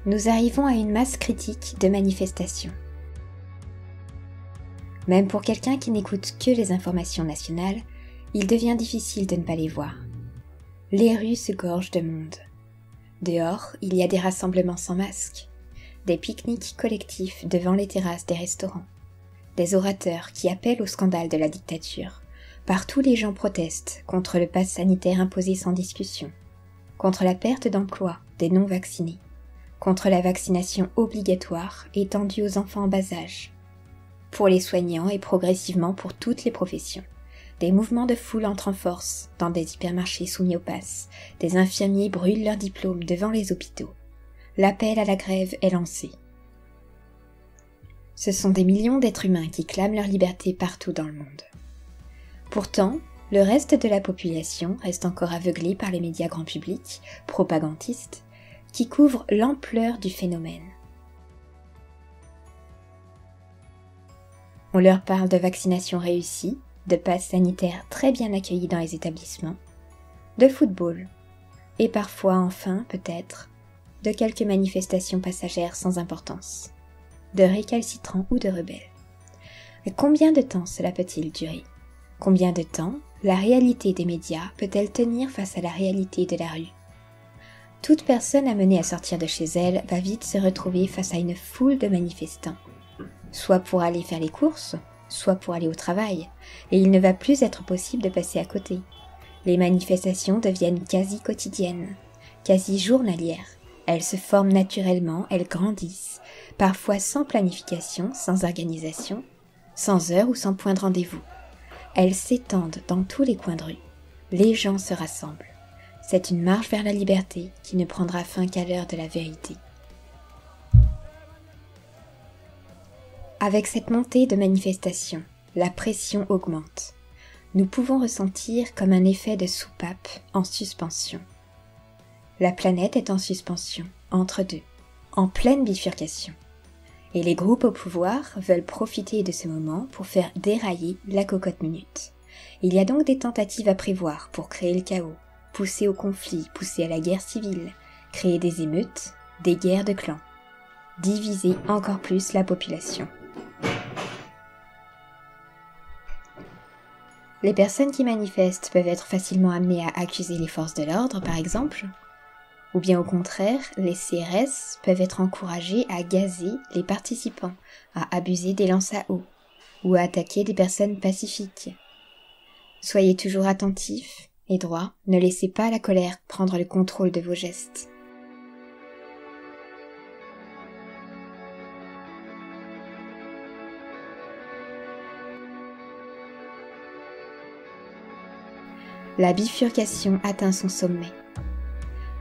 nous arrivons à une masse critique de manifestations. Même pour quelqu'un qui n'écoute que les informations nationales, il devient difficile de ne pas les voir. Les rues se gorgent de monde. Dehors, il y a des rassemblements sans masque, des pique-niques collectifs devant les terrasses des restaurants, des orateurs qui appellent au scandale de la dictature. Partout les gens protestent contre le pass sanitaire imposé sans discussion, contre la perte d'emploi des non-vaccinés, contre la vaccination obligatoire étendue aux enfants en bas âge, pour les soignants et progressivement pour toutes les professions. Des mouvements de foule entrent en force dans des hypermarchés soumis au pass, des infirmiers brûlent leurs diplômes devant les hôpitaux. L'appel à la grève est lancé. Ce sont des millions d'êtres humains qui clament leur liberté partout dans le monde. Pourtant, le reste de la population reste encore aveuglé par les médias grand public, propagandistes, qui couvrent l'ampleur du phénomène. On leur parle de vaccination réussie, de passes sanitaires très bien accueillis dans les établissements, de football, et parfois enfin, peut-être, de quelques manifestations passagères sans importance, de récalcitrants ou de rebelles. Mais combien de temps cela peut-il durer ? Combien de temps la réalité des médias peut-elle tenir face à la réalité de la rue ? Toute personne amenée à sortir de chez elle va vite se retrouver face à une foule de manifestants, soit pour aller faire les courses, soit pour aller au travail, et il ne va plus être possible de passer à côté. Les manifestations deviennent quasi quotidiennes, quasi journalières. Elles se forment naturellement, elles grandissent, parfois sans planification, sans organisation, sans heure ou sans point de rendez-vous. Elles s'étendent dans tous les coins de rue. Les gens se rassemblent. C'est une marche vers la liberté qui ne prendra fin qu'à l'heure de la vérité. Avec cette montée de manifestations, la pression augmente. Nous pouvons ressentir comme un effet de soupape en suspension. La planète est en suspension, entre deux, en pleine bifurcation. Et les groupes au pouvoir veulent profiter de ce moment pour faire dérailler la cocotte minute. Il y a donc des tentatives à prévoir pour créer le chaos, pousser au conflit, pousser à la guerre civile, créer des émeutes, des guerres de clans, diviser encore plus la population. Les personnes qui manifestent peuvent être facilement amenées à accuser les forces de l'ordre, par exemple, ou bien au contraire, les CRS peuvent être encouragés à gazer les participants, à abuser des lances à eau, ou à attaquer des personnes pacifiques. Soyez toujours attentifs et droits, ne laissez pas la colère prendre le contrôle de vos gestes. La bifurcation atteint son sommet.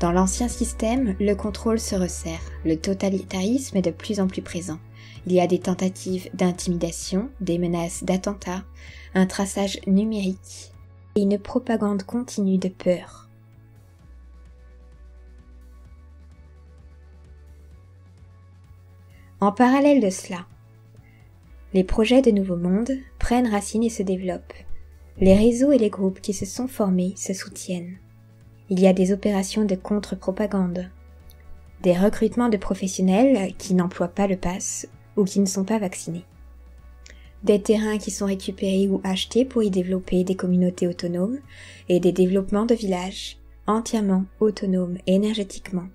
Dans l'ancien système, le contrôle se resserre, le totalitarisme est de plus en plus présent. Il y a des tentatives d'intimidation, des menaces d'attentats, un traçage numérique et une propagande continue de peur. En parallèle de cela, les projets de nouveau monde prennent racine et se développent. Les réseaux et les groupes qui se sont formés se soutiennent. Il y a des opérations de contre-propagande, des recrutements de professionnels qui n'emploient pas le pass ou qui ne sont pas vaccinés, des terrains qui sont récupérés ou achetés pour y développer des communautés autonomes et des développements de villages entièrement autonomes énergétiquement.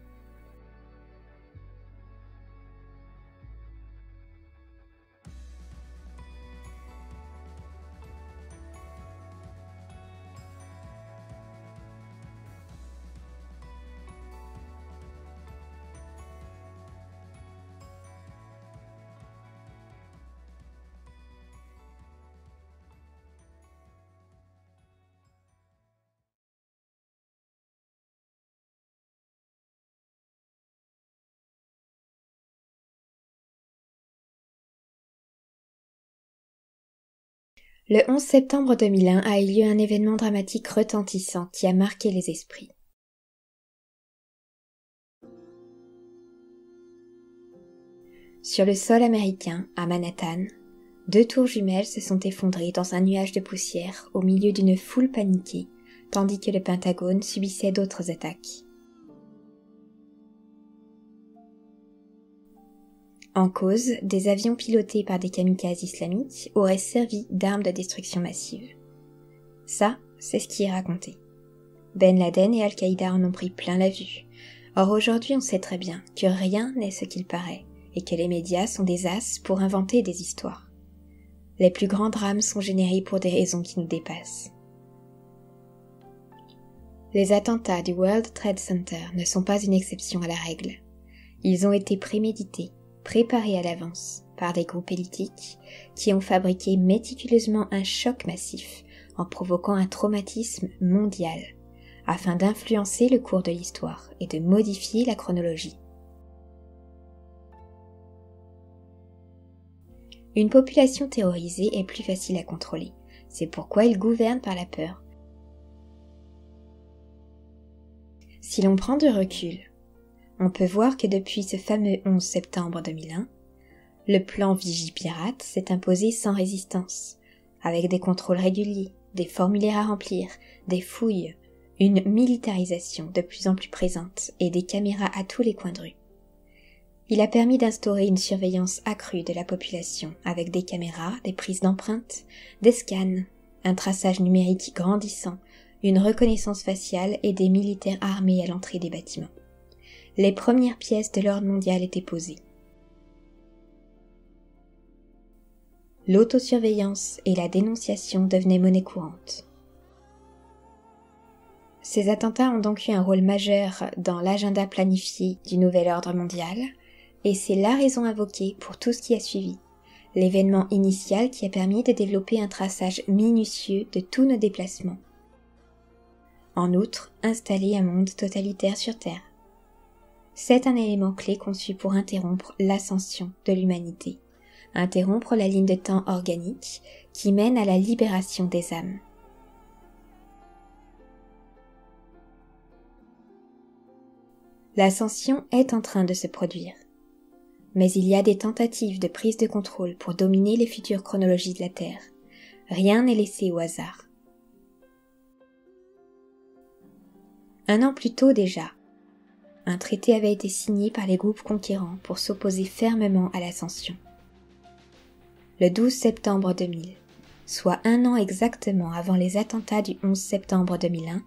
Le 11 septembre 2001 a eu lieu un événement dramatique retentissant qui a marqué les esprits. Sur le sol américain, à Manhattan, 2 tours jumelles se sont effondrées dans un nuage de poussière au milieu d'une foule paniquée, tandis que le Pentagone subissait d'autres attaques. En cause, des avions pilotés par des kamikazes islamiques auraient servi d'armes de destruction massive. Ça, c'est ce qui est raconté. Ben Laden et Al-Qaïda en ont pris plein la vue. Or aujourd'hui, on sait très bien que rien n'est ce qu'il paraît, et que les médias sont des as pour inventer des histoires. Les plus grands drames sont générés pour des raisons qui nous dépassent. Les attentats du World Trade Center ne sont pas une exception à la règle. Ils ont été prémédités, préparés à l'avance, par des groupes politiques qui ont fabriqué méticuleusement un choc massif en provoquant un traumatisme mondial, afin d'influencer le cours de l'histoire et de modifier la chronologie. Une population terrorisée est plus facile à contrôler, c'est pourquoi ils gouvernent par la peur. Si l'on prend du recul, on peut voir que depuis ce fameux 11 septembre 2001, le plan Vigipirate s'est imposé sans résistance, avec des contrôles réguliers, des formulaires à remplir, des fouilles, une militarisation de plus en plus présente et des caméras à tous les coins de rue. Il a permis d'instaurer une surveillance accrue de la population avec des caméras, des prises d'empreintes, des scans, un traçage numérique grandissant, une reconnaissance faciale et des militaires armés à l'entrée des bâtiments. Les premières pièces de l'ordre mondial étaient posées. L'autosurveillance et la dénonciation devenaient monnaie courante. Ces attentats ont donc eu un rôle majeur dans l'agenda planifié du nouvel ordre mondial, et c'est la raison invoquée pour tout ce qui a suivi, l'événement initial qui a permis de développer un traçage minutieux de tous nos déplacements. En outre, installer un monde totalitaire sur Terre. C'est un élément clé conçu pour interrompre l'ascension de l'humanité, interrompre la ligne de temps organique qui mène à la libération des âmes. L'ascension est en train de se produire, mais il y a des tentatives de prise de contrôle pour dominer les futures chronologies de la Terre. Rien n'est laissé au hasard. Un an plus tôt déjà, un traité avait été signé par les groupes conquérants pour s'opposer fermement à l'ascension. Le 12 septembre 2000, soit un an exactement avant les attentats du 11 septembre 2001,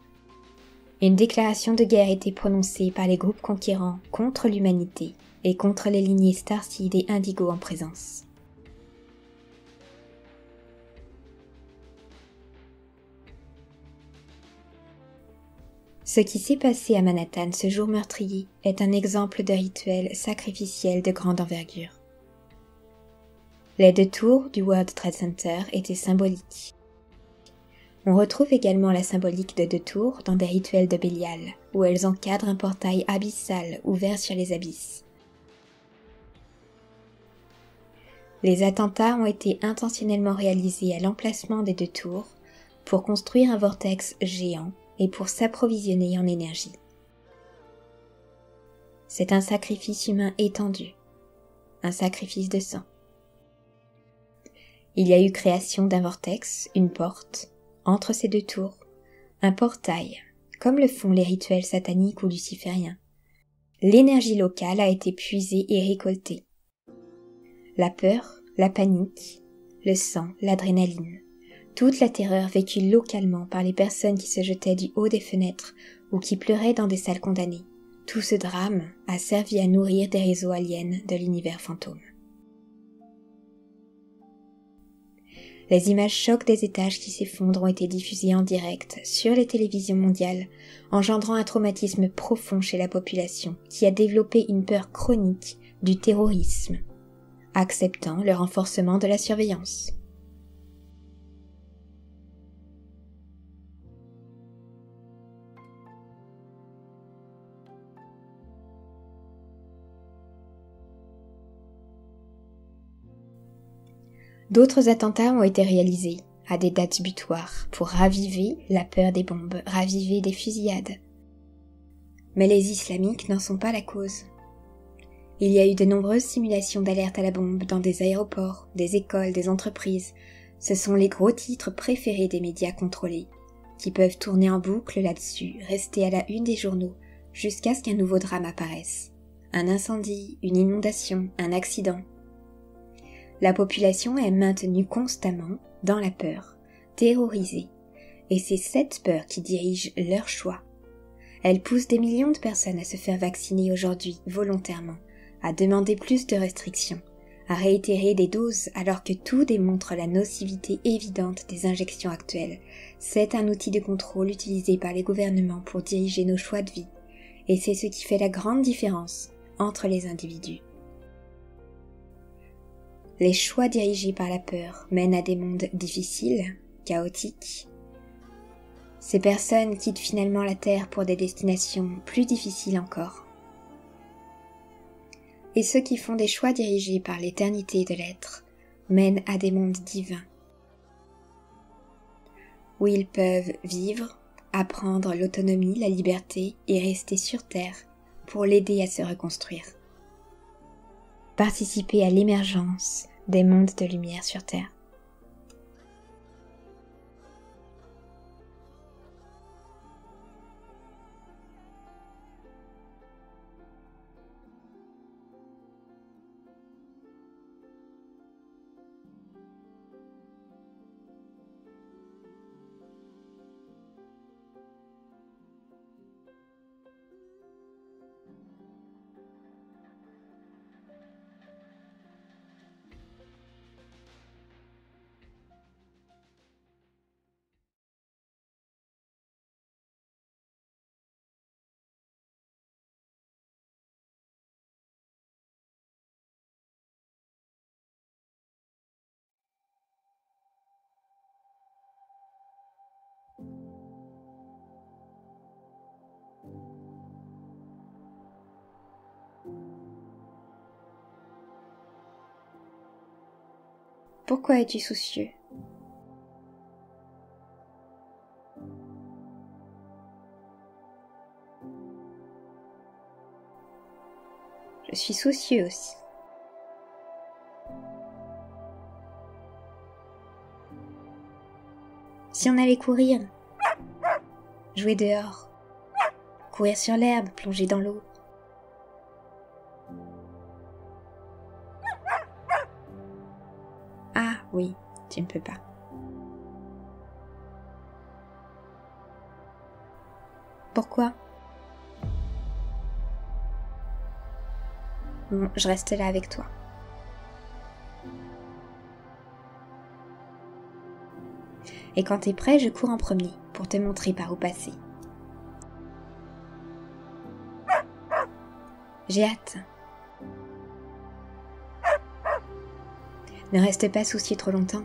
une déclaration de guerre était prononcée par les groupes conquérants contre l'humanité et contre les lignées Starseed et Indigo en présence. Ce qui s'est passé à Manhattan ce jour meurtrier est un exemple de rituel sacrificiel de grande envergure. Les 2 tours du World Trade Center étaient symboliques. On retrouve également la symbolique de 2 tours dans des rituels de Bélial, où elles encadrent un portail abyssal ouvert sur les abysses. Les attentats ont été intentionnellement réalisés à l'emplacement des 2 tours pour construire un vortex géant et pour s'approvisionner en énergie. C'est un sacrifice humain étendu, un sacrifice de sang. Il y a eu création d'un vortex, une porte, entre ces 2 tours, un portail, comme le font les rituels sataniques ou lucifériens. L'énergie locale a été puisée et récoltée. La peur, la panique, le sang, l'adrénaline, toute la terreur vécue localement par les personnes qui se jetaient du haut des fenêtres ou qui pleuraient dans des salles condamnées, tout ce drame a servi à nourrir des réseaux aliens de l'univers fantôme. Les images chocs des étages qui s'effondrent ont été diffusées en direct sur les télévisions mondiales, engendrant un traumatisme profond chez la population qui a développé une peur chronique du terrorisme, acceptant le renforcement de la surveillance. D'autres attentats ont été réalisés, à des dates butoirs, pour raviver la peur des bombes, raviver des fusillades. Mais les islamiques n'en sont pas la cause. Il y a eu de nombreuses simulations d'alerte à la bombe dans des aéroports, des écoles, des entreprises. Ce sont les gros titres préférés des médias contrôlés, qui peuvent tourner en boucle là-dessus, rester à la une des journaux, jusqu'à ce qu'un nouveau drame apparaisse. un incendie, une inondation, un accident. La population est maintenue constamment dans la peur, terrorisée, et c'est cette peur qui dirige leurs choix. Elle pousse des millions de personnes à se faire vacciner aujourd'hui volontairement, à demander plus de restrictions, à réitérer des doses alors que tout démontre la nocivité évidente des injections actuelles. C'est un outil de contrôle utilisé par les gouvernements pour diriger nos choix de vie, et c'est ce qui fait la grande différence entre les individus. Les choix dirigés par la peur mènent à des mondes difficiles, chaotiques. Ces personnes quittent finalement la Terre pour des destinations plus difficiles encore. Et ceux qui font des choix dirigés par l'éternité de l'être mènent à des mondes divins, où ils peuvent vivre, apprendre l'autonomie, la liberté et rester sur Terre pour l'aider à se reconstruire. Participer à l'émergence des mondes de lumière sur Terre. Pourquoi es-tu soucieux ? Je suis soucieux aussi. Si on allait courir, jouer dehors, courir sur l'herbe, plonger dans l'eau. Ah oui, tu ne peux pas. Pourquoi ? Bon, je reste là avec toi. Et quand t'es prêt, je cours en premier pour te montrer par où passer. J'ai hâte. Ne reste pas soucieux trop longtemps.